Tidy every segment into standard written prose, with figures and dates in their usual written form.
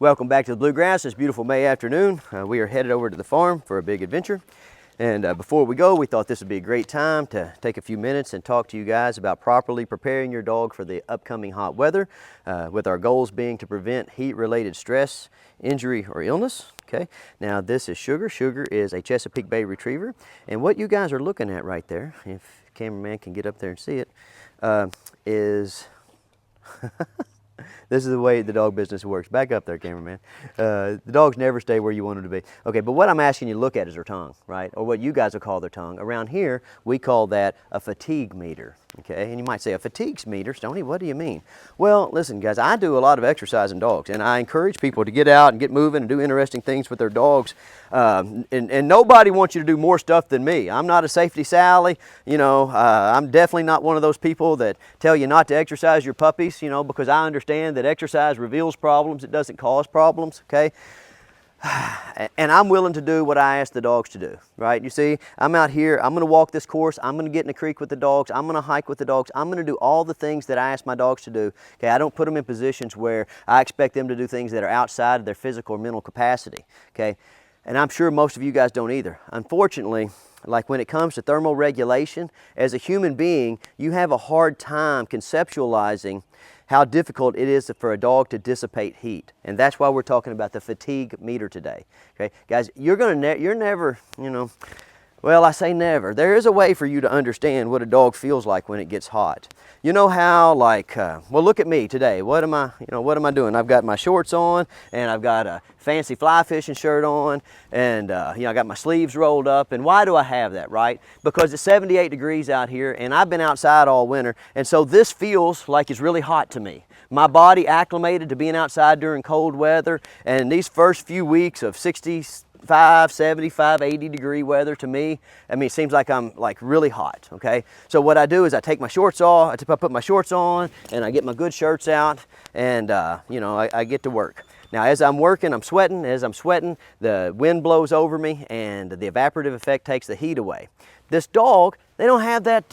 Welcome back to the Bluegrass this beautiful May afternoon. We are headed over to the farm for a big adventure. And before we go, we thought this would be a great time to take a few minutes and talk to you guys about properly preparing your dog for the upcoming hot weather, with our goals being to prevent heat-related stress, injury, or illness. Okay, now this is Sugar. Sugar is a Chesapeake Bay Retriever. And what you guys are looking at right there, if the cameraman can get up there and see it, is... This is the way the dog business works. Back up there, cameraman. The dogs never stay where you want them to be. Okay, but what I'm asking you to look at is their tongue, right? Or what you guys will call their tongue. Around here, we call that a fatigue meter, okay? And you might say, a fatigue meter, Stonnie, what do you mean? Well, listen, guys, I do a lot of exercise in dogs, and I encourage people to get out and get moving and do interesting things with their dogs. And nobody wants you to do more stuff than me. I'm not a safety Sally, you know. I'm definitely not one of those people that tell you not to exercise your puppies, you know, because I understand that exercise reveals problems, it doesn't cause problems, okay? And I'm willing to do what I ask the dogs to do, right? You see, I'm out here, I'm gonna walk this course, I'm gonna get in the creek with the dogs, I'm gonna hike with the dogs, I'm gonna do all the things that I ask my dogs to do, okay? I don't put them in positions where I expect them to do things that are outside of their physical or mental capacity, okay? And I'm sure most of you guys don't either. Unfortunately, like when it comes to thermal regulation, as a human being, you have a hard time conceptualizing how difficult it is for a dog to dissipate heat. And that's why we're talking about the fatigue meter today. Okay, guys, you're never, you know, well, I say never. There is a way for you to understand what a dog feels like when it gets hot. You know how, like, well, look at me today. What am I doing? I've got my shorts on, and I've got a fancy fly fishing shirt on, and you know, I got my sleeves rolled up. And why do I have that, right? Because it's 78 degrees out here, and I've been outside all winter, and so this feels like it's really hot to me. My body acclimated to being outside during cold weather, and these first few weeks of 65, 75, 80 degree weather, to me, I mean, it seems like I'm like really hot, okay? So what I do is I take my shorts off, I put my shorts on, and I get my good shirts out, and you know, I get to work. Now, as I'm working, I'm sweating. As I'm sweating, the wind blows over me, and the evaporative effect takes the heat away. This dog, they don't have that,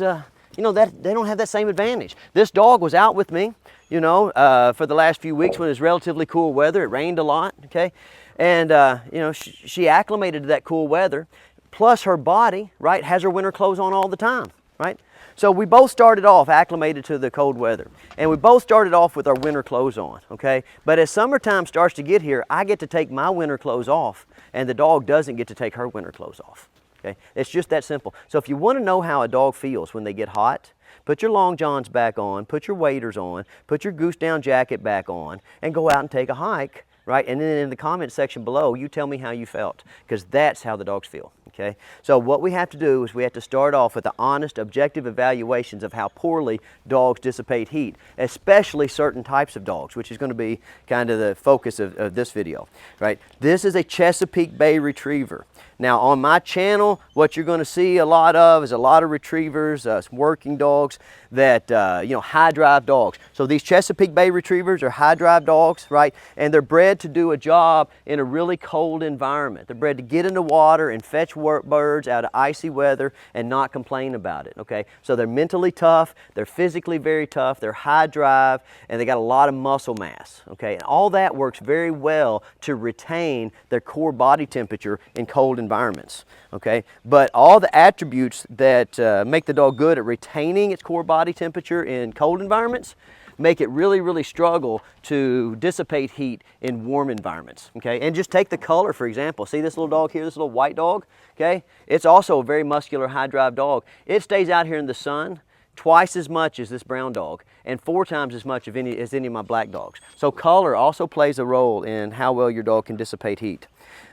you know, they don't have that same advantage. This dog was out with me, you know, for the last few weeks when it was relatively cool weather. It rained a lot, okay? And, you know, she acclimated to that cool weather, plus her body, right, has her winter clothes on all the time, right? So we both started off acclimated to the cold weather, and we both started off with our winter clothes on, okay? But as summertime starts to get here, I get to take my winter clothes off, and the dog doesn't get to take her winter clothes off, okay? It's just that simple. So if you want to know how a dog feels when they get hot, put your long johns back on, put your waders on, put your goose down jacket back on, and go out and take a hike, right? And then in the comment section below, you tell me how you felt, because that's how the dogs feel, okay? So what we have to do is we have to start off with the honest, objective evaluations of how poorly dogs dissipate heat, especially certain types of dogs, which is going to be kind of the focus of this video, right? This is a Chesapeake Bay Retriever. Now on my channel, what you're going to see a lot of is a lot of retrievers, some working dogs that, you know, high drive dogs. So these Chesapeake Bay Retrievers are high drive dogs, right? And they're bred to do a job in a really cold environment. They're bred to get in the water and fetch birds out of icy weather and not complain about it, okay? So they're mentally tough, they're physically very tough, they're high drive, and they got a lot of muscle mass, okay? And all that works very well to retain their core body temperature in cold environments, okay? But all the attributes that make the dog good at retaining its core body temperature in cold environments make it really, really struggle to dissipate heat in warm environments, okay? And just take the color, for example. See this little dog here, this little white dog, okay? It's also a very muscular, high drive dog. It stays out here in the sun twice as much as this brown dog and 4 times as much as any of my black dogs. So color also plays a role in how well your dog can dissipate heat.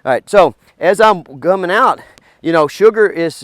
All right, so as I'm coming out, you know, Sugar is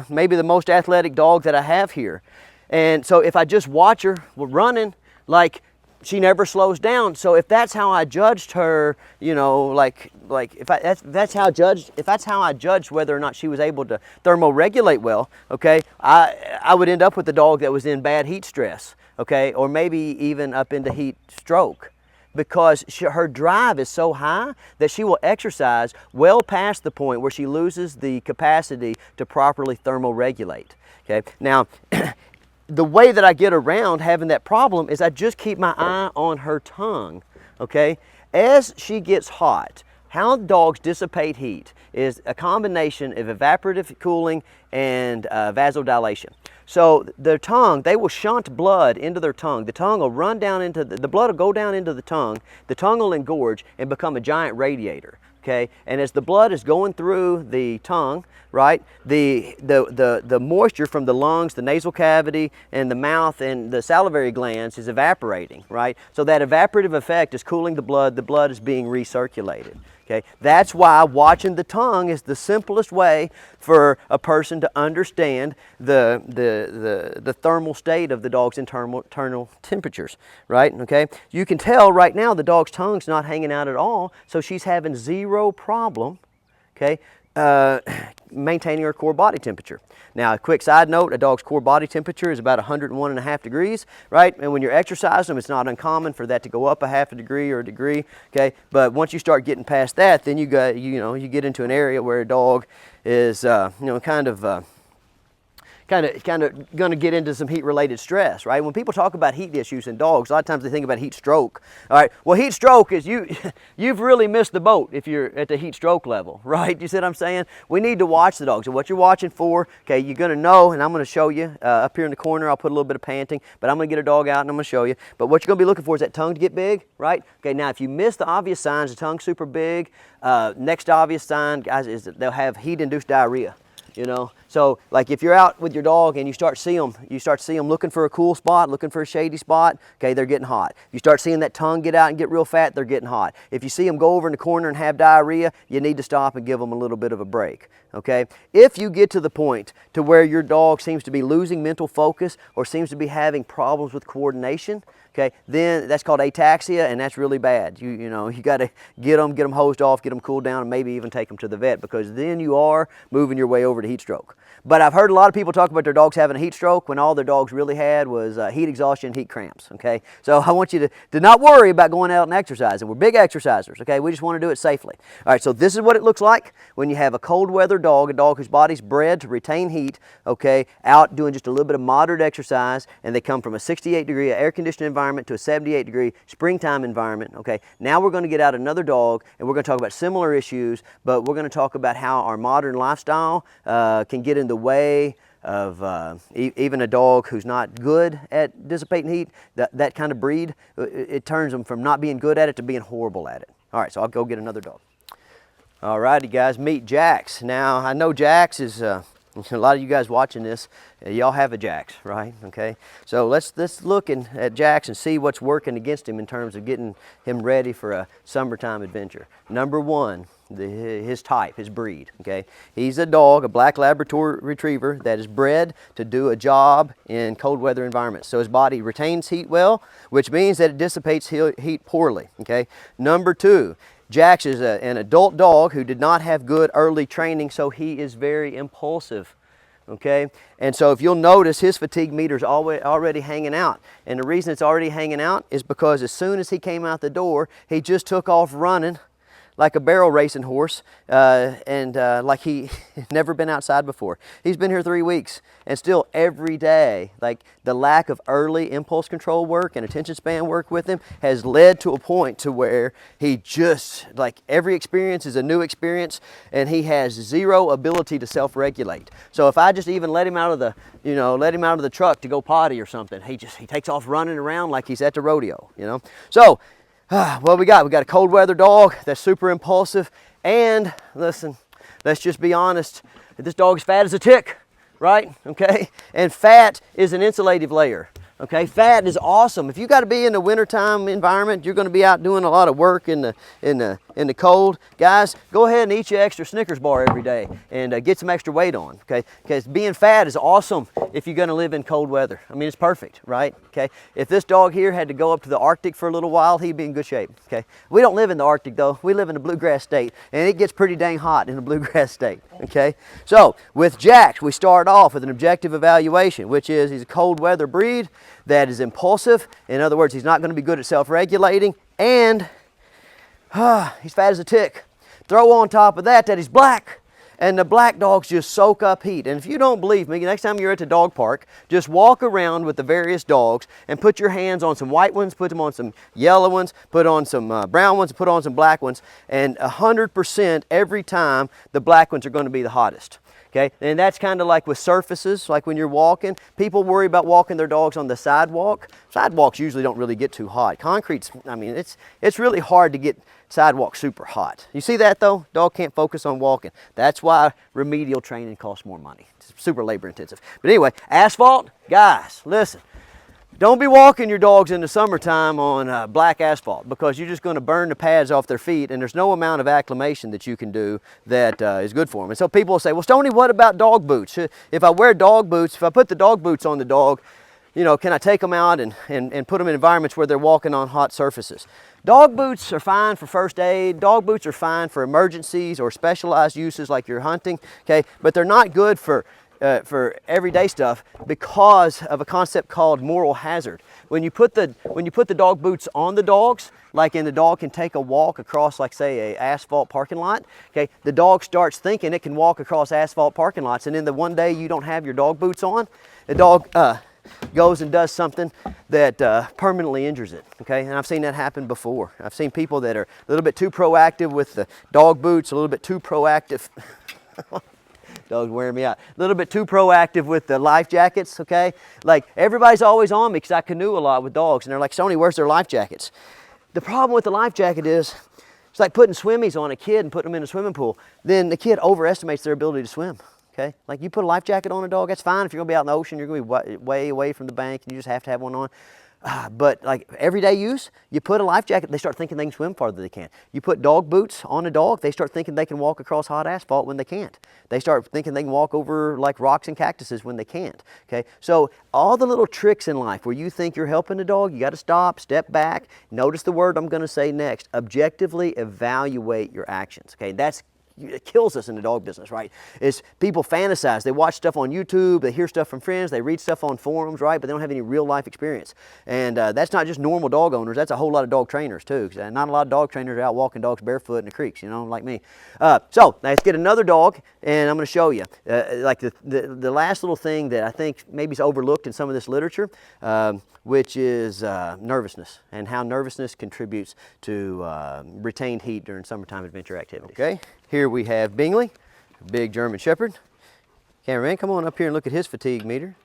maybe the most athletic dog that I have here. And so if I just watch her running, like, she never slows down. So if that's how I judged her, you know, like if that's how I judged whether or not she was able to thermoregulate well, okay, I would end up with a dog that was in bad heat stress, okay, or maybe even up into heat stroke, because her drive is so high that she will exercise well past the point where she loses the capacity to properly thermoregulate, okay? Now, the way that I get around having that problem is I just keep my eye on her tongue, okay? As she gets hot, how dogs dissipate heat is a combination of evaporative cooling and vasodilation. So their tongue, they will shunt blood into their tongue. The tongue will run down into, the blood will go down into the tongue will engorge and become a giant radiator. Okay, and as the blood is going through the tongue, right, the moisture from the lungs, the nasal cavity, and the mouth and the salivary glands is evaporating, right? So that evaporative effect is cooling the blood is being recirculated. Okay, that's why watching the tongue is the simplest way for a person to understand the thermal state of the dog's internal temperatures, right? Okay, you can tell right now the dog's tongue's not hanging out at all, so she's having zero problem, okay, maintaining her core body temperature. Now, a quick side note, a dog's core body temperature is about 101.5 degrees, right? And when you're exercising them, it's not uncommon for that to go up a half a degree or a degree, okay? But once you start getting past that, then you get into an area where a dog is, kind of going to get into some heat-related stress, right? When people talk about heat issues in dogs, a lot of times they think about heat stroke. All right, well, heat stroke is you've really missed the boat if you're at the heat stroke level, right? You see what I'm saying? We need to watch the dogs. And what you're watching for, okay, you're going to know, and I'm going to show you up here in the corner. I'll put a little bit of panting, but I'm going to get a dog out and I'm going to show you. But what you're going to be looking for is that tongue to get big, right? Okay, now if you miss the obvious signs, the tongue's super big, next obvious sign, guys, is that they'll have heat-induced diarrhea. You know, so like if you're out with your dog and you start seeing them looking for a cool spot, looking for a shady spot, okay, they're getting hot. If you start seeing that tongue get out and get real fat, they're getting hot. If you see them go over in the corner and have diarrhea, you need to stop and give them a little bit of a break, okay? If you get to the point to where your dog seems to be losing mental focus or seems to be having problems with coordination, okay, then that's called ataxia, and that's really bad. You got to get them hosed off, get them cooled down, and maybe even take them to the vet, because then you are moving your way over to heat stroke. But I've heard a lot of people talk about their dogs having a heat stroke when all their dogs really had was heat exhaustion, heat cramps, okay? So I want you to not worry about going out and exercising. We're big exercisers, okay? We just want to do it safely. All right, so this is what it looks like when you have a cold weather dog, a dog whose body's bred to retain heat, okay, out doing just a little bit of moderate exercise, and they come from a 68-degree air-conditioned environment to a 78-degree springtime environment, okay? Now we're going to get out another dog, and we're going to talk about similar issues, but we're going to talk about how our modern lifestyle can get in the way of even a dog who's not good at dissipating heat. That kind of breed, it turns them from not being good at it to being horrible at it. All right, so I'll go get another dog. All righty, guys, meet Jax. Now, I know Jax is, a lot of you guys watching this, y'all have a Jax, right? Okay, so let's look at Jax and see what's working against him in terms of getting him ready for a summertime adventure. Number one, his type, his breed, okay? He's a dog, a Black Labrador Retriever that is bred to do a job in cold weather environments. So his body retains heat well, which means that it dissipates heat poorly, okay? Number two, Jax is an adult dog who did not have good early training, so he is very impulsive, okay? And so if you'll notice, his fatigue meter is already hanging out. And the reason it's already hanging out is because as soon as he came out the door, he just took off running like a barrel racing horse, like he never been outside before. He's been here 3 weeks, and still every day, like the lack of early impulse control work and attention span work with him has led to a point to where he just, like every experience is a new experience, and he has zero ability to self-regulate. So if I just even let him out of the truck to go potty or something, he takes off running around like he's at the rodeo, So, well, we got a cold weather dog that's super impulsive, and listen, let's just be honest, this dog is fat as a tick, right? Okay, and fat is an insulative layer. Okay, fat is awesome. If you got to be in the wintertime environment, you're going to be out doing a lot of work in the cold. Guys, go ahead and eat your extra Snickers bar every day and get some extra weight on. Okay, because being fat is awesome if you're going to live in cold weather. I mean, it's perfect, right? Okay, if this dog here had to go up to the Arctic for a little while, he'd be in good shape. Okay, we don't live in the Arctic though. We live in the bluegrass state, and it gets pretty dang hot in the bluegrass state. Okay, so with Jax, we start off with an objective evaluation, which is he's a cold weather breed that is impulsive. In other words, he's not going to be good at self-regulating, and he's fat as a tick. Throw on top of that he's black, And the black dogs just soak up heat. And if you don't believe me, next time you're at the dog park, just walk around with the various dogs and put your hands on some white ones, put them on some yellow ones, put on some brown ones, put on some black ones, and 100% every time the black ones are going to be the hottest. Okay, and that's kind of like with surfaces, like when you're walking. People worry about walking their dogs on the sidewalk. Sidewalks usually don't really get too hot. Concrete's, I mean, it's really hard to get sidewalk super hot. You see that though? Dog can't focus on walking. That's why remedial training costs more money. It's super labor intensive. But anyway, asphalt, guys, listen. Don't be walking your dogs in the summertime on black asphalt, because you're just going to burn the pads off their feet, and there's no amount of acclimation that you can do that is good for them. And so people will say, well, Stonnie, what about dog boots? If I wear dog boots, if I put the dog boots on the dog, you know, can I take them out and put them in environments where they're walking on hot surfaces? Dog boots are fine for first aid. Dog boots are fine for emergencies or specialized uses like you're hunting, okay? But they're not good for everyday stuff because of a concept called moral hazard. When you put the dog boots on the dogs, like and the dog can take a walk across, like say, a asphalt parking lot, okay, the dog starts thinking it can walk across asphalt parking lots, and then the one day you don't have your dog boots on, the dog goes and does something that permanently injures it, okay? And I've seen that happen before. I've seen people that are a little bit too proactive with the dog boots, a little bit too proactive. Dog's wearing me out. A little bit too proactive with the life jackets, okay? Like, everybody's always on me because I canoe a lot with dogs, and they're like, Stonnie, where's their life jackets? The problem with the life jacket is, it's like putting swimmies on a kid and putting them in a swimming pool. Then the kid overestimates their ability to swim, okay? Like, you put a life jacket on a dog, that's fine. If you're going to be out in the ocean, you're going to be way away from the bank, and you just have to have one on. But like everyday use, you put a life jacket, they start thinking they can swim farther than they can. You put dog boots on a dog, they start thinking they can walk across hot asphalt when they can't. They start thinking they can walk over like rocks and cactuses when they can't, okay? So all the little tricks in life where you think you're helping the dog, you got to stop, step back, notice the word I'm going to say next, objectively evaluate your actions, okay? It kills us in the dog business, right? Is people fantasize. They watch stuff on YouTube, they hear stuff from friends, they read stuff on forums, right? But they don't have any real life experience. And that's not just normal dog owners, that's a whole lot of dog trainers too. Not a lot of dog trainers are out walking dogs barefoot in the creeks, you know, like me. So let's get another dog, and I'm going to show you. Like the last little thing that I think maybe is overlooked in some of this literature, which is nervousness, and how nervousness contributes to retained heat during summertime adventure activities. Okay. Here we have Bingley, a big German Shepherd. Cameraman, come on up here and look at his fatigue meter.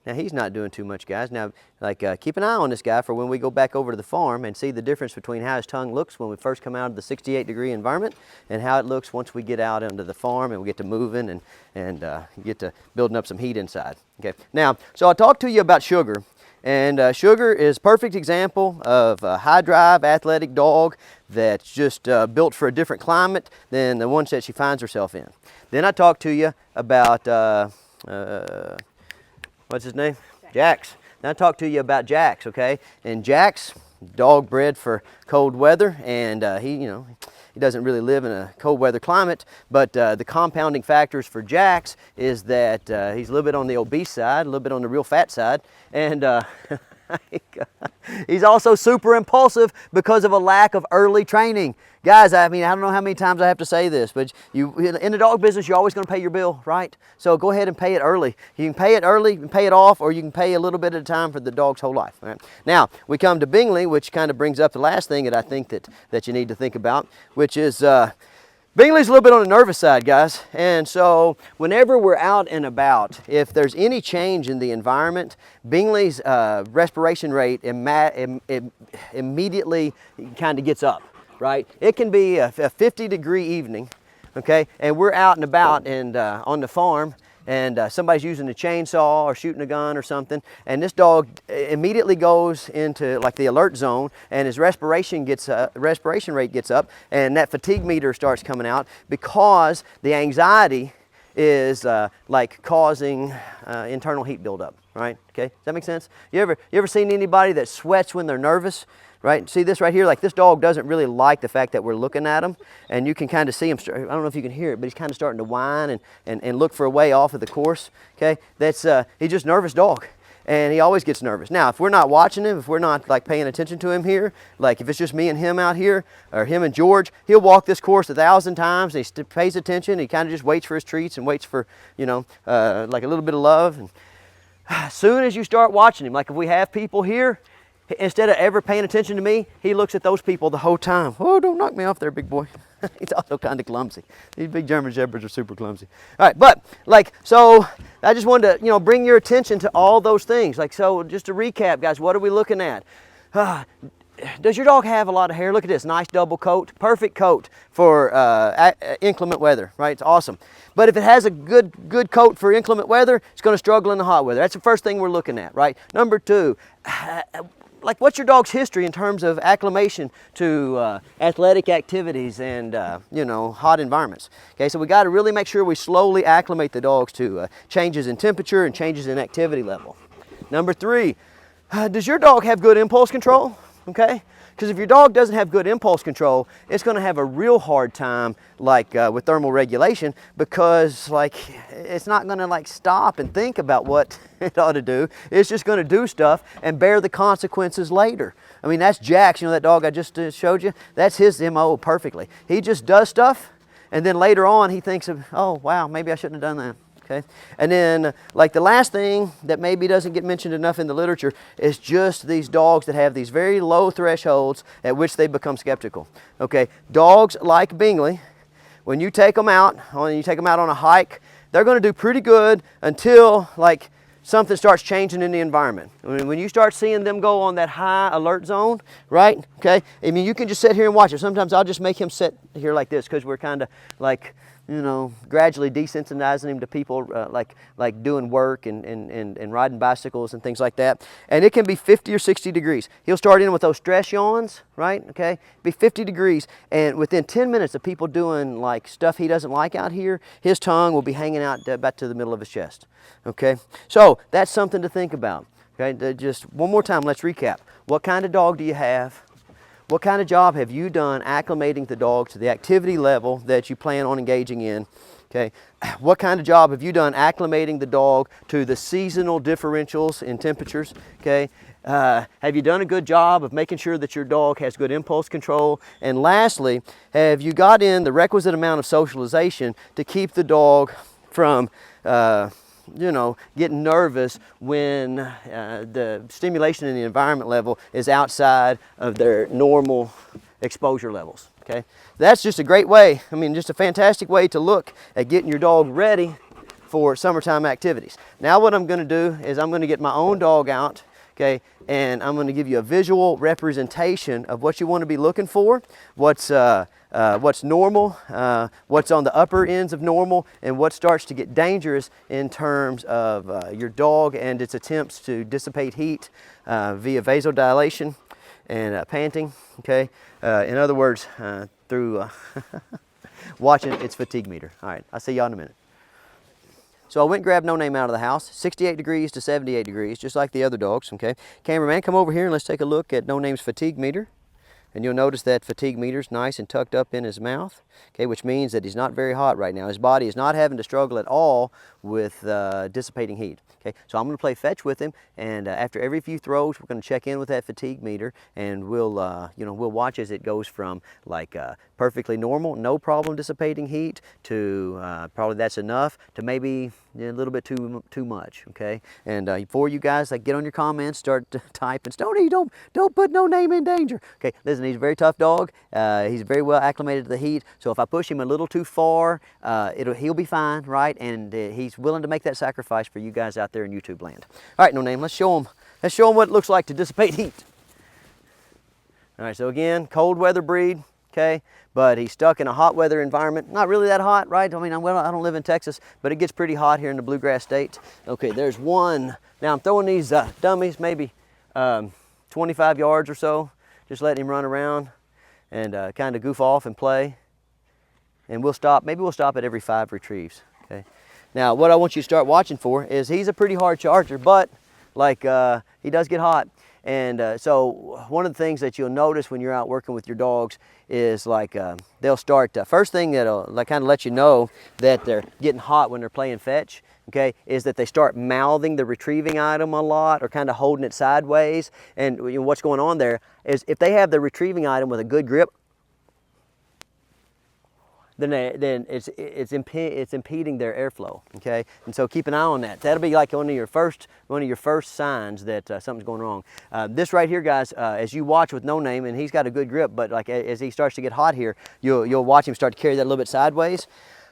Now he's not doing too much, guys. Now, like, keep an eye on this guy for when we go back over to the farm and see the difference between how his tongue looks when we first come out of the 68-degree environment and how it looks once we get out into the farm and we get to moving and get to building up some heat inside. Okay. Now, so I talked to you about Sugar. And Sugar is a perfect example of a high drive athletic dog that's just built for a different climate than the ones that she finds herself in. Then I talked to you about, what's his name? Jax. Then I talked to you about Jax, okay? And Jax, dog bred for cold weather, and he doesn't really live in a cold weather climate, but the compounding factors for Jax is that he's a little bit on the obese side, a little bit on the real fat side, and he's also super impulsive because of a lack of early training. Guys, I mean, I don't know how many times I have to say this, but in the dog business, you're always going to pay your bill, right? So go ahead and pay it early. You can pay it early and pay it off, or you can pay a little bit at a time for the dog's whole life. Right? Now, we come to Bingley, which kind of brings up the last thing that I think that you need to think about, which is Bingley's a little bit on the nervous side, guys. And so whenever we're out and about, if there's any change in the environment, Bingley's respiration rate immediately kind of gets up. Right? It can be a 50-degree evening, okay, and we're out and about and on the farm, and somebody's using a chainsaw or shooting a gun or something, and this dog immediately goes into like the alert zone, and his respiration rate gets up, and that fatigue meter starts coming out because the anxiety is like causing internal heat buildup. Right? Okay, does that make sense? You ever seen anybody that sweats when they're nervous? Right? See this right here? Like, this dog doesn't really like the fact that we're looking at him, and you can kind of see him, I don't know if you can hear it, but he's kind of starting to whine and look for a way off of the course, okay? That's, he's just a nervous dog. and he always gets nervous. Now, if we're not watching him, if we're not like paying attention to him here, like if it's just me and him out here, or him and George, he'll walk this course 1,000 times. And he pays attention. He kind of just waits for his treats and waits for, you know, like a little bit of love. And as soon as you start watching him, like if we have people here, instead of ever paying attention to me, he looks at those people the whole time. Oh, don't knock me off there, big boy. He's also kind of clumsy. These big German Shepherds are super clumsy. All right, but like, so I just wanted to, you know, bring your attention to all those things. Like, so just to recap, guys, what are we looking at? Does your dog have a lot of hair? Look at this, nice double coat, perfect coat for inclement weather, right? It's awesome. But if it has a good coat for inclement weather, it's going to struggle in the hot weather. That's the first thing we're looking at, right? Number two, like what's your dog's history in terms of acclimation to athletic activities and you know, hot environments? Okay, so we got to really make sure we slowly acclimate the dogs to changes in temperature and changes in activity level. Number three, does your dog have good impulse control? Okay, because if your dog doesn't have good impulse control, it's going to have a real hard time like with thermal regulation, because like it's not going to like stop and think about what it ought to do. It's just going to do stuff and bear the consequences later. I mean, that's Jack's, you know, that dog I just showed you, that's his MO perfectly. He just does stuff, and then later on he thinks of, oh wow, maybe I shouldn't have done that. Okay. And then like the last thing that maybe doesn't get mentioned enough in the literature is just these dogs that have these very low thresholds at which they become skeptical. Okay, dogs like Bingley, when you take them out on a hike, they're going to do pretty good until like something starts changing in the environment. When you start seeing them go on that high alert zone, right? Okay, I mean, you can just sit here and watch it. Sometimes I'll just make him sit here like this because we're kind of like, you know, gradually desensitizing him to people like doing work and riding bicycles and things like that. And it can be 50 or 60 degrees. He'll start in with those stress yawns, right? Okay, be 50 degrees, and within 10 minutes of people doing like stuff he doesn't like out here, his tongue will be hanging out about to the middle of his chest. Okay, so that's something to think about. Okay, just one more time, let's recap. What kind of dog do you have? What kind of job have you done acclimating the dog to the activity level that you plan on engaging in? Okay. What kind of job have you done acclimating the dog to the seasonal differentials in temperatures? Okay. Have you done a good job of making sure that your dog has good impulse control? And lastly, have you got in the requisite amount of socialization to keep the dog from you know, getting nervous when the stimulation in the environment level is outside of their normal exposure levels, okay? That's just a great way, I mean, just a fantastic way to look at getting your dog ready for summertime activities. Now what I'm gonna do is I'm gonna get my own dog out, okay, and I'm gonna give you a visual representation of what you wanna be looking for, what's normal, what's on the upper ends of normal, and what starts to get dangerous in terms of your dog and its attempts to dissipate heat via vasodilation and panting, okay? In other words, through watching its fatigue meter. All right, I'll see y'all in a minute. So I went and grabbed No Name out of the house, 68 degrees to 78 degrees, just like the other dogs, okay? Cameraman, come over here and let's take a look at No Name's fatigue meter. And you'll notice that fatigue meter's nice and tucked up in his mouth, okay, which means that he's not very hot right now. His body is not having to struggle at all with dissipating heat. Okay, so I'm going to play fetch with him, and after every few throws, we're going to check in with that fatigue meter, and we'll, you know, we'll watch as it goes from like perfectly normal, no problem dissipating heat, to probably that's enough, to maybe a little bit too much. Okay, and for you guys, like, get on your comments, start typing, Stonnie, don't put No Name in danger. Okay, listen, he's a very tough dog. He's very well acclimated to the heat, so if I push him a little too far, he'll be fine, right? And he's willing to make that sacrifice for you guys out there in YouTube land. All right, No Name, let's show him what it looks like to dissipate heat. All right, so again, cold weather breed, okay, but he's stuck in a hot weather environment. Not really that hot, right? I mean, I don't live in Texas, but it gets pretty hot here in the bluegrass states. Okay, there's one. Now I'm throwing these dummies maybe 25 yards or so, just letting him run around and kind of goof off and play. And we'll stop, maybe we'll stop at every 5 retrieves, okay? Now, what I want you to start watching for is he's a pretty hard charger, but like he does get hot. And so one of the things that you'll notice when you're out working with your dogs is like they'll start, first thing that'll like kind of let you know that they're getting hot when they're playing fetch, okay, is that they start mouthing the retrieving item a lot or kind of holding it sideways. And you know, what's going on there is if they have the retrieving item with a good grip, then it's impeding their airflow, okay? And so keep an eye on that. That'll be like one of your first signs that something's going wrong. This right here, guys, as you watch with No Name, and he's got a good grip, but like as he starts to get hot here, you'll watch him start to carry that a little bit sideways.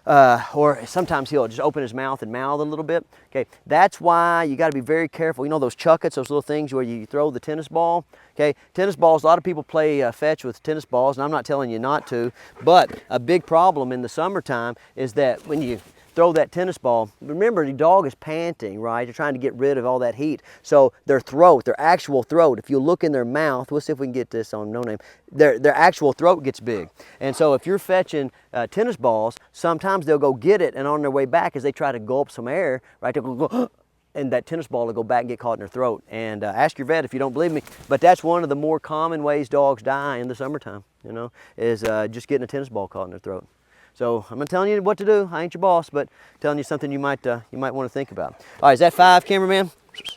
Or sometimes he'll just open his mouth and mouth a little bit. Okay, that's why you got to be very careful. You know those chuckets, those little things where you throw the tennis ball? Okay, tennis balls, a lot of people play fetch with tennis balls, and I'm not telling you not to, but a big problem in the summertime is that when you throw that tennis ball, remember the dog is panting, right? They're trying to get rid of all that heat. So their throat, their actual throat, if you look in their mouth, we'll see if we can get this on No Name, their actual throat gets big. And so if you're fetching tennis balls, sometimes they'll go get it, and on their way back as they try to gulp some air, right, they'll go, and that tennis ball will go back and get caught in their throat. And ask your vet if you don't believe me, but that's one of the more common ways dogs die in the summertime, you know, is just getting a tennis ball caught in their throat. So I'm not telling you what to do. I ain't your boss, but telling you something you might want to think about. All right, is that 5, cameraman?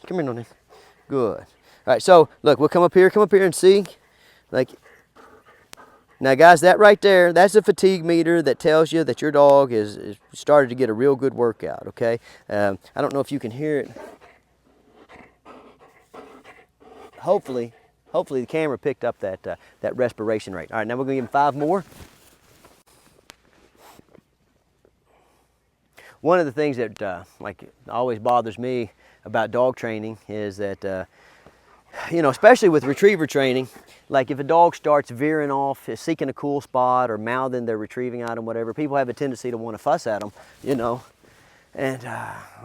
Come here, No Name. Good. All right, so look, we'll come up here and see. Like, now guys, that right there, that's a fatigue meter that tells you that your dog is started to get a real good workout, okay? I don't know if you can hear it. Hopefully the camera picked up that respiration rate. All right, now we're gonna give him 5 more. One of the things that like always bothers me about dog training is that, you know, especially with retriever training, like if a dog starts veering off, seeking a cool spot or mouthing their retrieving item, whatever, people have a tendency to want to fuss at them, you know, and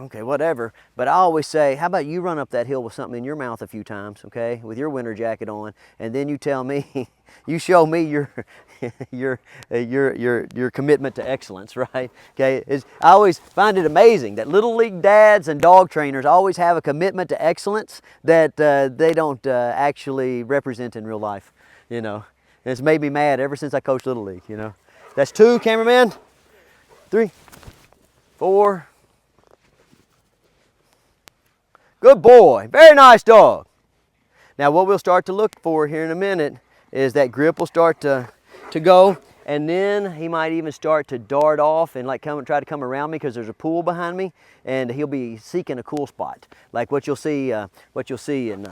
okay, whatever. But I always say, how about you run up that hill with something in your mouth a few times, okay, with your winter jacket on, and then you tell me, you show me your commitment to excellence, right? Okay, I always find it amazing that little league dads and dog trainers always have a commitment to excellence that they don't actually represent in real life, you know. And it's made me mad ever since I coached little league, you know. That's 2, cameraman. 3, 4. Good boy, very nice dog. Now what we'll start to look for here in a minute is that grip will start to go, and then he might even start to dart off and like try to come around me because there's a pool behind me, and he'll be seeking a cool spot. Like what you'll see in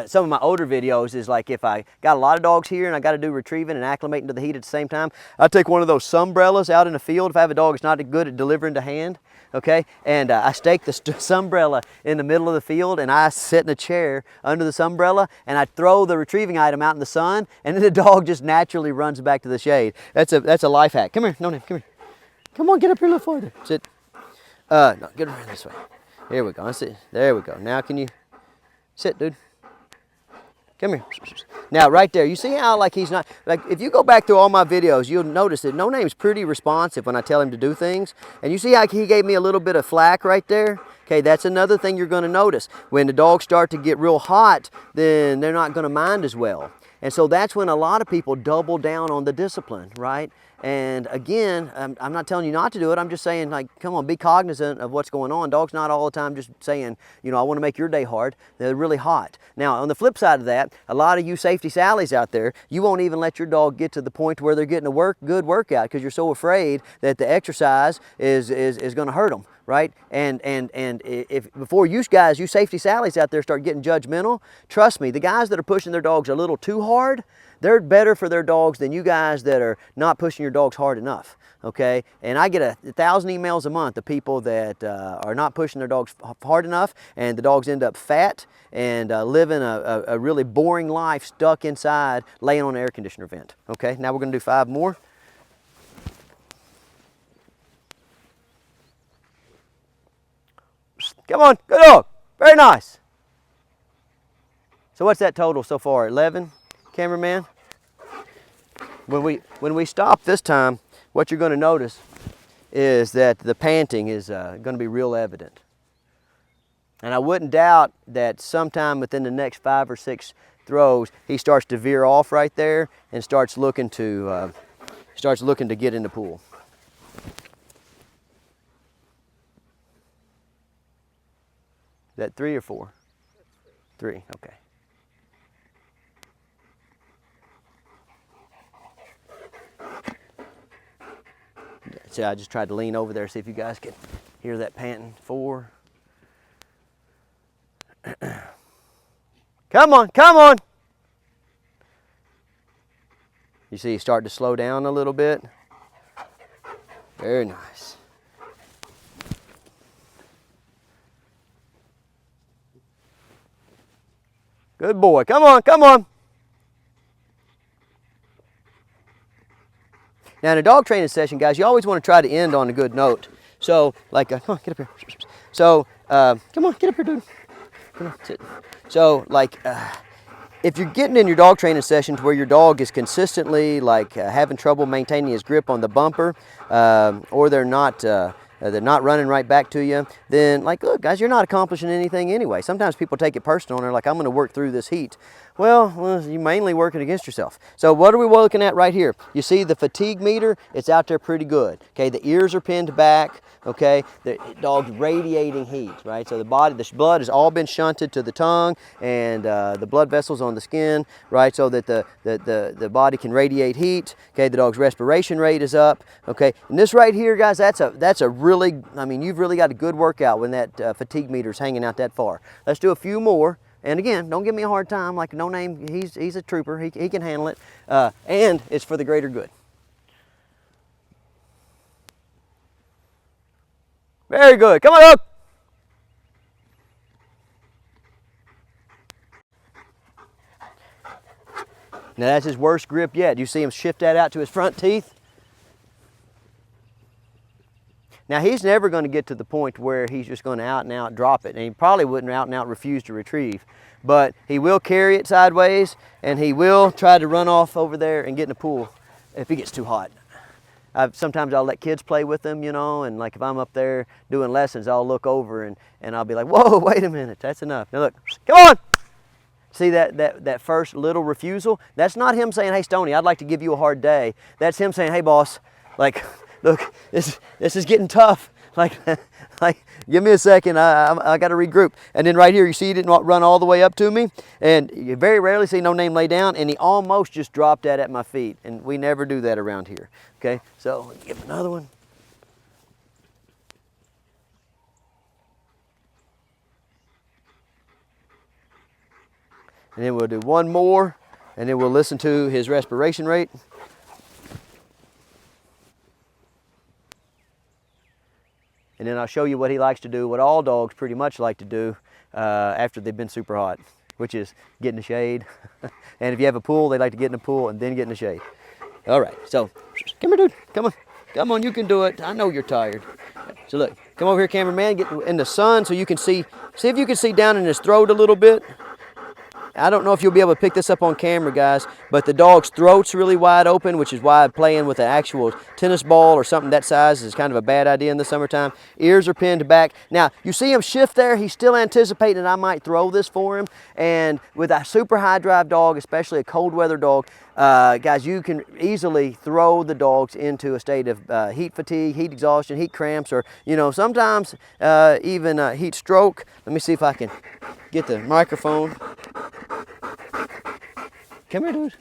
some of my older videos is like if I got a lot of dogs here and I got to do retrieving and acclimating to the heat at the same time, I take one of those sunbrellas out in the field if I have a dog that's not good at delivering to hand, okay, and I stake the sunbrella in the middle of the field, and I sit in a chair under the sunbrella, and I throw the retrieving item out in the sun, and then the dog just naturally runs back to the shade. That's a life hack. Come here, No Name, come here. Come on, get up here a little farther. Sit. No, get around this way. Here we go. That's it. There we go. Now can you sit, dude? Come here. Now right there, you see how like he's not, like if you go back through all my videos, you'll notice that No Name's pretty responsive when I tell him to do things. And you see how he gave me a little bit of flack right there? Okay, that's another thing you're gonna notice. When the dogs start to get real hot, then they're not gonna mind as well. And so that's when a lot of people double down on the discipline, right? And again, I'm not telling you not to do it. I'm just saying, like, come on, be cognizant of what's going on. Dogs not all the time just saying, you know, I want to make your day hard. They're really hot. Now, on the flip side of that, a lot of you safety Sallies out there, you won't even let your dog get to the point where they're getting a good workout because you're so afraid that the exercise is going to hurt them, right? And if before you guys, you safety Sallies out there start getting judgmental, trust me, the guys that are pushing their dogs a little too hard, they're better for their dogs than you guys that are not pushing your dogs hard enough, okay? And I get 1,000 emails a month of people that are not pushing their dogs hard enough, and the dogs end up fat and living a really boring life stuck inside laying on an air conditioner vent, okay? Now we're gonna do 5 more. Come on, good dog, very nice. So what's that total so far, 11? Cameraman? When we stop this time, what you're going to notice is that the panting is going to be real evident. And I wouldn't doubt that sometime within the next 5 or 6 throws, he starts to veer off right there and starts looking to get in the pool. Is that 3 or 4? 3, okay. So I just tried to lean over there, see if you guys can hear that panting. 4. Come on, come on. You see he's starting to slow down a little bit. Very nice. Good boy, come on, come on. Now in a dog training session, guys, you always want to try to end on a good note. So, like, come on, get up here. So, come on, get up here, dude. Come on, sit. So, like, if you're getting in your dog training sessions where your dog is consistently, like, having trouble maintaining his grip on the bumper, or they're not running right back to you, then, like, look, guys, you're not accomplishing anything anyway. Sometimes people take it personal and they're like, I'm going to work through this heat. Well, you're mainly working against yourself. So what are we looking at right here? You see the fatigue meter, it's out there pretty good. Okay, the ears are pinned back. Okay, the dog's radiating heat, right? So the blood has all been shunted to the tongue and the blood vessels on the skin, right? So that the body can radiate heat. Okay, the dog's respiration rate is up. Okay, and this right here, guys, that's a really, I mean, you've really got a good workout when that fatigue meter is hanging out that far. Let's do a few more. And again, don't give me a hard time. Like No Name, he's a trooper. He can handle it, and it's for the greater good. Very good. Come on up. Now that's his worst grip yet. You see him shift that out to his front teeth. Now he's never going to get to the point where he's just going to out and out drop it, and he probably wouldn't out and out refuse to retrieve, but he will carry it sideways and he will try to run off over there and get in the pool if he gets too hot. Sometimes I'll let kids play with them, you know, and like if I'm up there doing lessons, I'll look over and I'll be like, whoa, wait a minute, that's enough. Now look, come on. See that first little refusal? That's not him saying, hey Stonnie, I'd like to give you a hard day. That's him saying, hey boss, like, look, this is getting tough. Like, give me a second. I got to regroup. And then right here, you see he didn't run all the way up to me. And you very rarely see No Name lay down. And he almost just dropped that at my feet. And we never do that around here. Okay, so give him another one. And then we'll do one more. And then we'll listen to his respiration rate. And then I'll show you what he likes to do, what all dogs pretty much like to do after they've been super hot, which is get in the shade. And if you have a pool, they like to get in the pool and then get in the shade. All right, so come here, dude. Come on. Come on, you can do it. I know you're tired. So look, come over here, cameraman. Get in the sun so you can see if you can see down in his throat a little bit. I don't know if you'll be able to pick this up on camera, guys, but the dog's throat's really wide open, which is why playing with an actual tennis ball or something that size is kind of a bad idea in the summertime. Ears are pinned back. Now, you see him shift there. He's still anticipating I might throw this for him. And with a super high drive dog, especially a cold weather dog, guys, you can easily throw the dogs into a state of heat fatigue, heat exhaustion, heat cramps, or, you know, sometimes even heat stroke. Let me see if I can get the microphone. Come here, dude.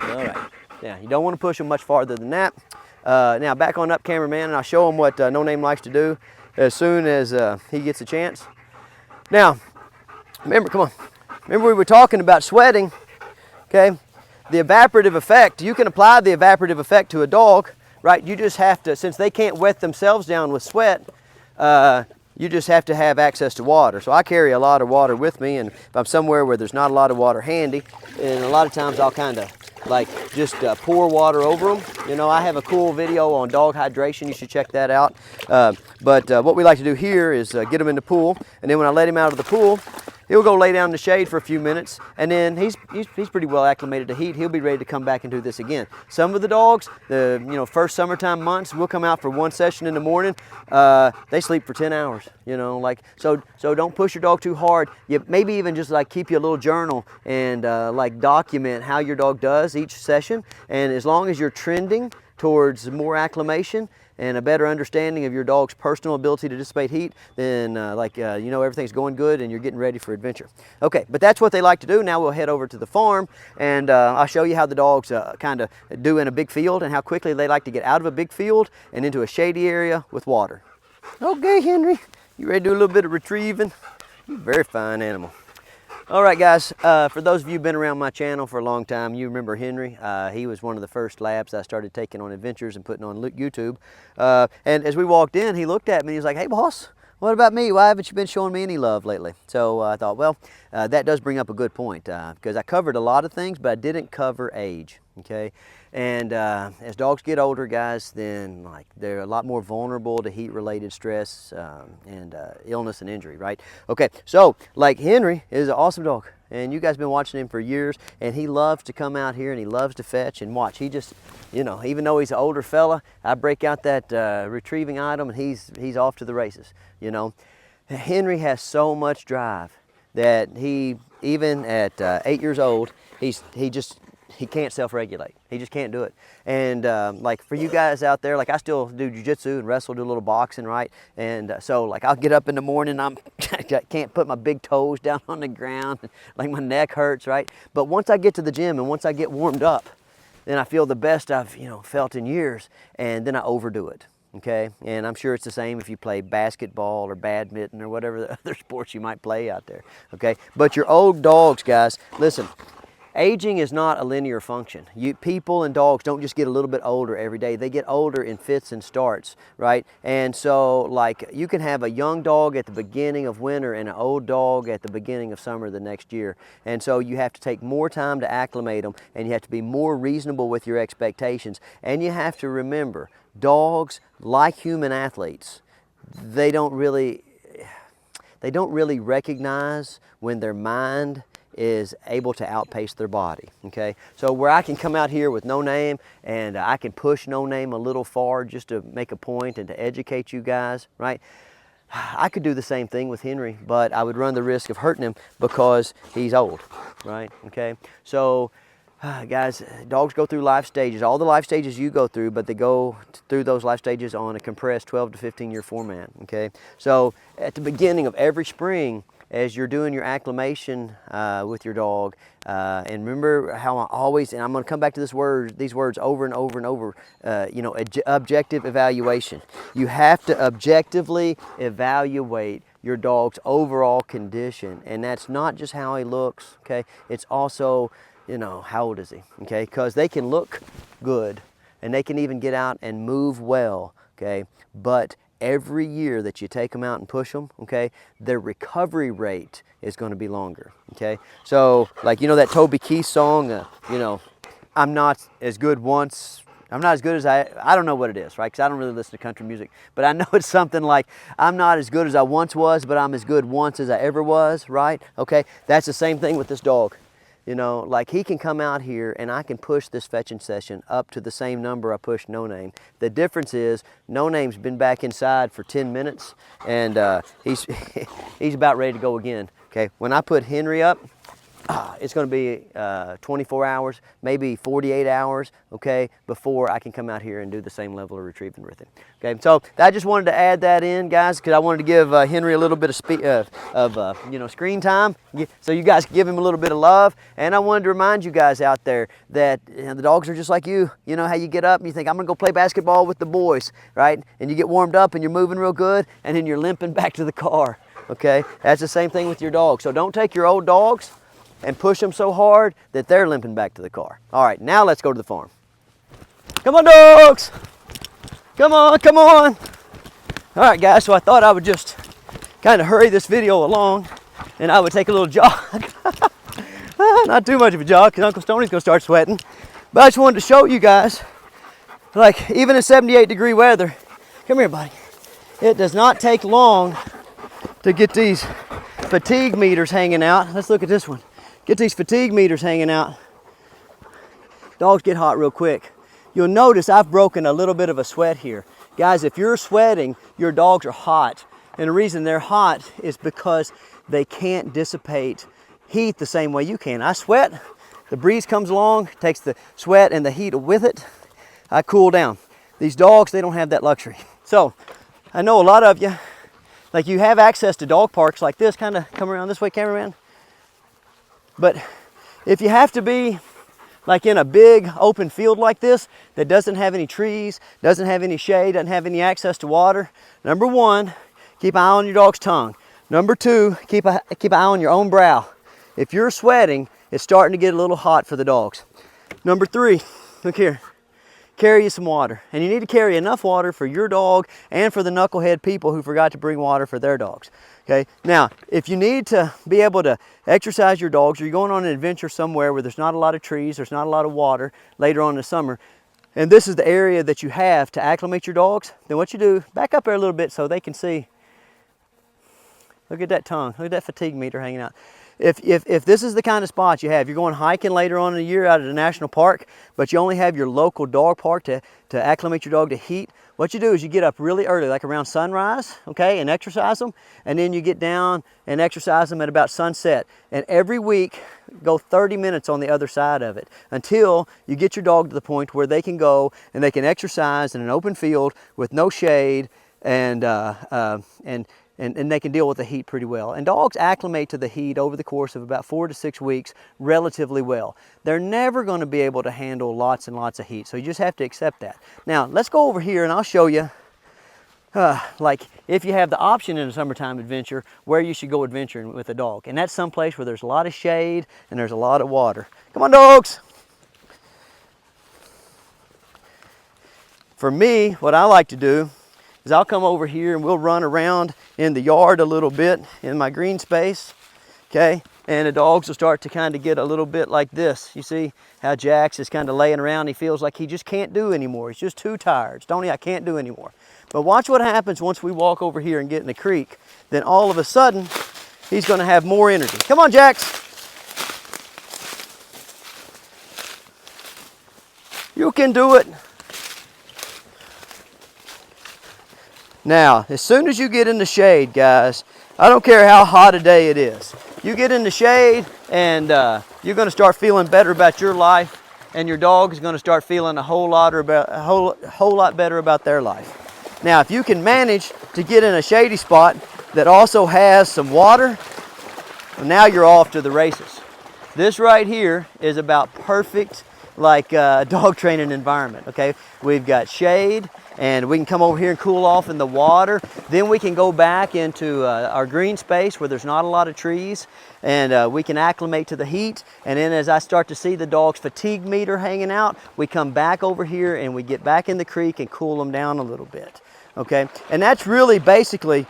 All right. Now, you don't want to push them much farther than that. Now, back on up, cameraman, and I'll show him what No Name likes to do as soon as he gets a chance. Now, remember, come on. Remember we were talking about sweating, okay? The evaporative effect, you can apply the evaporative effect to a dog, right? You just have to, since they can't wet themselves down with sweat, you just have to have access to water. So I carry a lot of water with me, and if I'm somewhere where there's not a lot of water handy, and a lot of times I'll kind of like just pour water over them. You know, I have a cool video on dog hydration. You should check that out. But what we like to do here is get them in the pool, and then when I let him out of the pool, he'll go lay down in the shade for a few minutes, and then he's pretty well acclimated to heat. He'll be ready to come back and do this again. Some of the dogs, the first summertime months, we'll come out for one session in the morning. They sleep for 10 hours. So don't push your dog too hard. You maybe even just like keep you a little journal and like document how your dog does each session. And as long as you're trending towards more acclimation and a better understanding of your dog's personal ability to dissipate heat, then everything's going good and you're getting ready for adventure. Okay, but that's what they like to do. Now we'll head over to the farm and I'll show you how the dogs kind of do in a big field and how quickly they like to get out of a big field and into a shady area with water. Okay, Henry, you ready to do a little bit of retrieving? You're a very fine animal. All right, guys, for those of you who've been around my channel for a long time, you remember Henry. He was one of the first labs I started taking on adventures and putting on YouTube. And as we walked in, he looked at me and he was like, "Hey, boss, what about me? Why haven't you been showing me any love lately?" So I thought, well, that does bring up a good point because I covered a lot of things, but I didn't cover age, okay? And as dogs get older, guys, then they're a lot more vulnerable to heat-related stress and illness and injury, right? Okay, so like Henry is an awesome dog, and you guys have been watching him for years, and he loves to come out here and he loves to fetch and watch. He just, even though he's an older fella, I break out that retrieving item and he's off to the races, Henry has so much drive that he, even at 8 years old, he can't self-regulate. He just can't do it. And like for you guys out there, like I still do jiu-jitsu and wrestle, do a little boxing, right? And so I'll get up in the morning, I can't put my big toes down on the ground, like my neck hurts, right? But once I get to the gym and once I get warmed up, then I feel the best I've felt in years, and then I overdo it. Okay, and I'm sure it's the same if you play basketball or badminton or whatever the other sports you might play out there. Okay, but your old dogs, guys, listen. Aging is not a linear function. People and dogs don't just get a little bit older every day. They get older in fits and starts, right? And so, like, you can have a young dog at the beginning of winter and an old dog at the beginning of summer the next year. And so you have to take more time to acclimate them, and you have to be more reasonable with your expectations. And you have to remember, dogs, like human athletes, they don't really recognize when their mind is able to outpace their body, okay? So where I can come out here with No Name and I can push No Name a little far just to make a point and to educate you guys, right? I could do the same thing with Henry, but I would run the risk of hurting him because he's old, right? Okay, so guys, dogs go through life stages, all the life stages you go through, but they go through those life stages on a compressed 12 to 15 year format, okay? So at the beginning of every spring, as you're doing your acclimation with your dog, and remember how I always, and I'm going to come back to these words over and over and over, objective evaluation. You have to objectively evaluate your dog's overall condition, and that's not just how he looks, okay? It's also, how old is he, okay? Because they can look good, and they can even get out and move well, okay? But every year that you take them out and push them, okay, their recovery rate is going to be longer, okay? So, like, that Toby Keith song, I'm not as good as I don't know what it is, right? Because I don't really listen to country music. But I know it's something like, I'm not as good as I once was, but I'm as good once as I ever was, right? Okay, that's the same thing with this dog. Like he can come out here and I can push this fetching session up to the same number I pushed No Name. The difference is No Name's been back inside for 10 minutes and he's about ready to go again. Okay, when I put Henry up, it's going to be 24 hours, maybe 48 hours, okay, before I can come out here and do the same level of retrieving with him. Okay, so I just wanted to add that in, guys, because I wanted to give Henry a little bit of screen time, so you guys can give him a little bit of love. And I wanted to remind you guys out there that the dogs are just like you. You know how you get up and you think, I'm going to go play basketball with the boys, right? And you get warmed up and you're moving real good, and then you're limping back to the car, okay? That's the same thing with your dog. So don't take your old dogs and push them so hard that they're limping back to the car. All right, now let's go to the farm. Come on, dogs. Come on, come on. All right, guys, so I thought I would just kind of hurry this video along and I would take a little jog. Not too much of a jog because Uncle Stonnie's gonna start sweating. But I just wanted to show you guys, like even in 78-degree weather, come here, buddy. It does not take long to get these fatigue meters hanging out. Let's look at this one. Get these fatigue meters hanging out. Dogs get hot real quick. You'll notice I've broken a little bit of a sweat here. Guys, if you're sweating, your dogs are hot. And the reason they're hot is because they can't dissipate heat the same way you can. I sweat, the breeze comes along, takes the sweat and the heat with it. I cool down. These dogs, they don't have that luxury. So, I know a lot of you, like you have access to dog parks like this, kind of come around this way, cameraman. But if you have to be like in a big open field like this that doesn't have any trees, doesn't have any shade, doesn't have any access to water, number one, keep an eye on your dog's tongue. Number two, keep an eye on your own brow. If you're sweating, it's starting to get a little hot for the dogs. Number three, look here, carry you some water. And you need to carry enough water for your dog and for the knucklehead people who forgot to bring water for their dogs. Okay, now, if you need to be able to exercise your dogs, or you're going on an adventure somewhere where there's not a lot of trees, there's not a lot of water later on in the summer, and this is the area that you have to acclimate your dogs, then what you do, back up there a little bit so they can see. Look at that tongue, look at that fatigue meter hanging out. If this is the kind of spot you have, you're going hiking later on in the year out at a national park, but you only have your local dog park to acclimate your dog to heat, what you do is you get up really early, like around sunrise, okay, and exercise them, and then you get down and exercise them at about sunset. And every week, go 30 minutes on the other side of it until you get your dog to the point where they can go and they can exercise in an open field with no shade and they can deal with the heat pretty well. And dogs acclimate to the heat over the course of about 4 to 6 weeks relatively well. They're never going to be able to handle lots and lots of heat, so you just have to accept that. Now, let's go over here and I'll show you, like if you have the option in a summertime adventure, where you should go adventuring with a dog. And that's someplace where there's a lot of shade and there's a lot of water. Come on, dogs! For me, what I like to do is I'll come over here and we'll run around in the yard a little bit in my green space, okay? And the dogs will start to kind of get a little bit like this. You see how Jack's is kind of laying around. He feels like he just can't do anymore. He's just too tired. Stonnie, I can't do anymore. But watch what happens once we walk over here and get in the creek. Then all of a sudden, he's going to have more energy. Come on, Jax. You can do it. Now, as soon as you get in the shade, guys, I don't care how hot a day it is. You get in the shade and you're going to start feeling better about your life, and your dog is going to start feeling a whole lot better about their life. Now, if you can manage to get in a shady spot that also has some water, well, now you're off to the races. This right here is about perfect like dog training environment, okay? We've got shade, and we can come over here and cool off in the water. Then we can go back into our green space where there's not a lot of trees, and we can acclimate to the heat. And then as I start to see the dog's fatigue meter hanging out, we come back over here and we get back in the creek and cool them down a little bit, okay? And that's really basically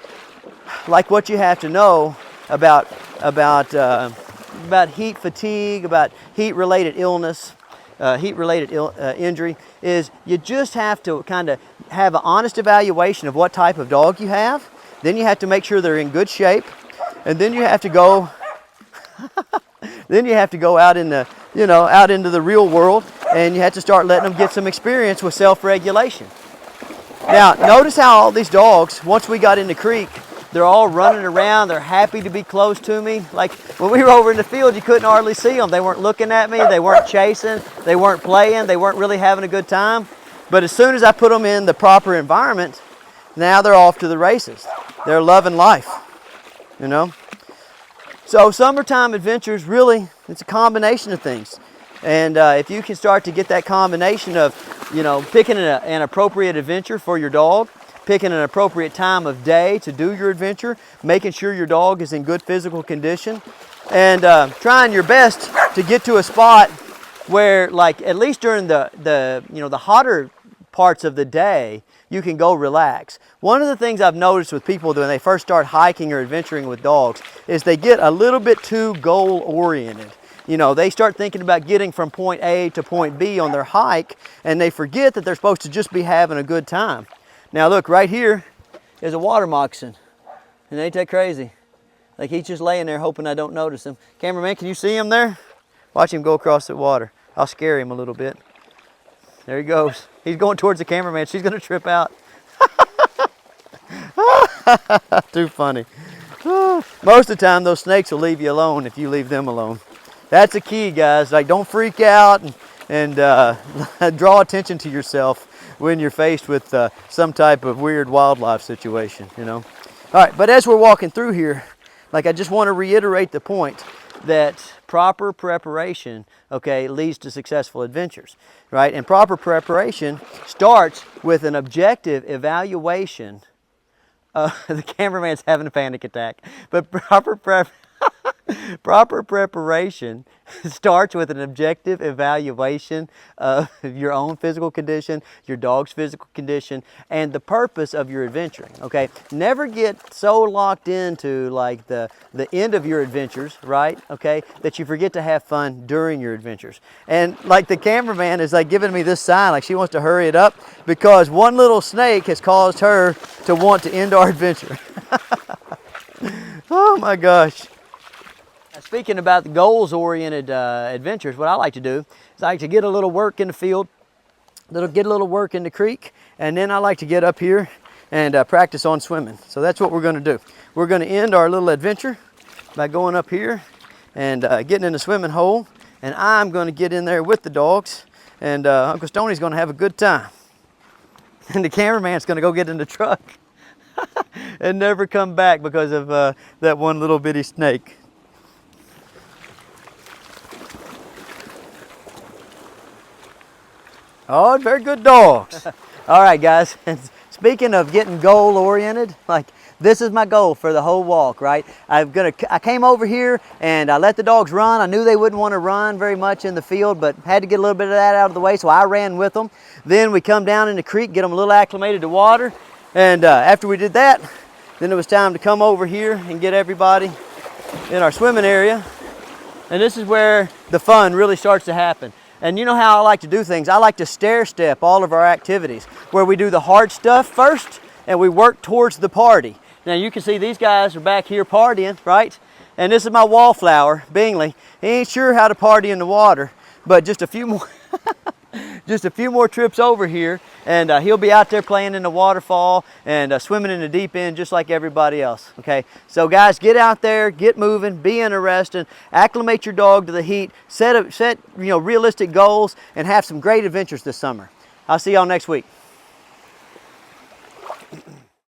like what you have to know about heat fatigue, about heat-related illness, heat-related injury, is you just have to kind of have an honest evaluation of what type of dog you have. Then you have to make sure they're in good shape, and then you have to go then you have to go out in the, out into the real world, and you have to start letting them get some experience with self-regulation. Now, notice how all these dogs, once we got in the creek, they're all running around. They're happy to be close to me. Like when we were over in the field, you couldn't hardly see them. They weren't looking at me. They weren't chasing. They weren't playing. They weren't really having a good time. But as soon as I put them in the proper environment, now they're off to the races. They're loving life, So summertime adventures, really, it's a combination of things. And if you can start to get that combination of, picking an appropriate adventure for your dog, picking an appropriate time of day to do your adventure, making sure your dog is in good physical condition, and trying your best to get to a spot where, like, at least during the hotter parts of the day, you can go relax. One of the things I've noticed with people when they first start hiking or adventuring with dogs is they get a little bit too goal-oriented. They start thinking about getting from point A to point B on their hike, and they forget that they're supposed to just be having a good time. Now look, right here is a water moccasin, and ain't that crazy? Like he's just laying there hoping I don't notice him. Cameraman, can you see him there? Watch him go across the water. I'll scare him a little bit. There he goes. He's going towards the cameraman. She's going to trip out. Too funny. Most of the time, those snakes will leave you alone if you leave them alone. That's the key, guys. Like, don't freak out and draw attention to yourself when you're faced with some type of weird wildlife situation, you know. All right, but as we're walking through here, like, I just want to reiterate the point that proper preparation, okay, leads to successful adventures, right? And proper preparation starts with an objective evaluation. The cameraman's having a panic attack, but proper preparation starts with an objective evaluation of your own physical condition, your dog's physical condition, and the purpose of your adventuring, okay? Never get so locked into like the end of your adventures, right, okay, that you forget to have fun during your adventures. And like the cameraman is like giving me this sign, like she wants to hurry it up because one little snake has caused her to want to end our adventure. Oh my gosh. Speaking about the goals-oriented adventures, what I like to do is I like to get a little work in the field, get a little work in the creek, and then I like to get up here and practice on swimming. So that's what we're going to do. We're going to end our little adventure by going up here and getting in the swimming hole, and I'm going to get in there with the dogs, and Uncle Stonnie's going to have a good time. And the cameraman's going to go get in the truck and never come back because of that one little bitty snake. Oh, very good dogs. All right, guys. Speaking of getting goal-oriented, like this is my goal for the whole walk, right? I came over here and I let the dogs run. I knew they wouldn't want to run very much in the field, but had to get a little bit of that out of the way, so I ran with them. Then we come down in the creek, get them a little acclimated to water, and after we did that, then it was time to come over here and get everybody in our swimming area. And this is where the fun really starts to happen. And you know how I like to do things. I like to stair-step all of our activities, where we do the hard stuff first and we work towards the party. Now you can see these guys are back here partying, right? And this is my wallflower, Bingley. He ain't sure how to party in the water, but just a few more just a few more trips over here and he'll be out there playing in the waterfall and swimming in the deep end just like everybody else, okay? So guys, get out there, get moving, be interested, acclimate your dog to the heat, set realistic goals, and have some great adventures this summer. I'll see y'all next week.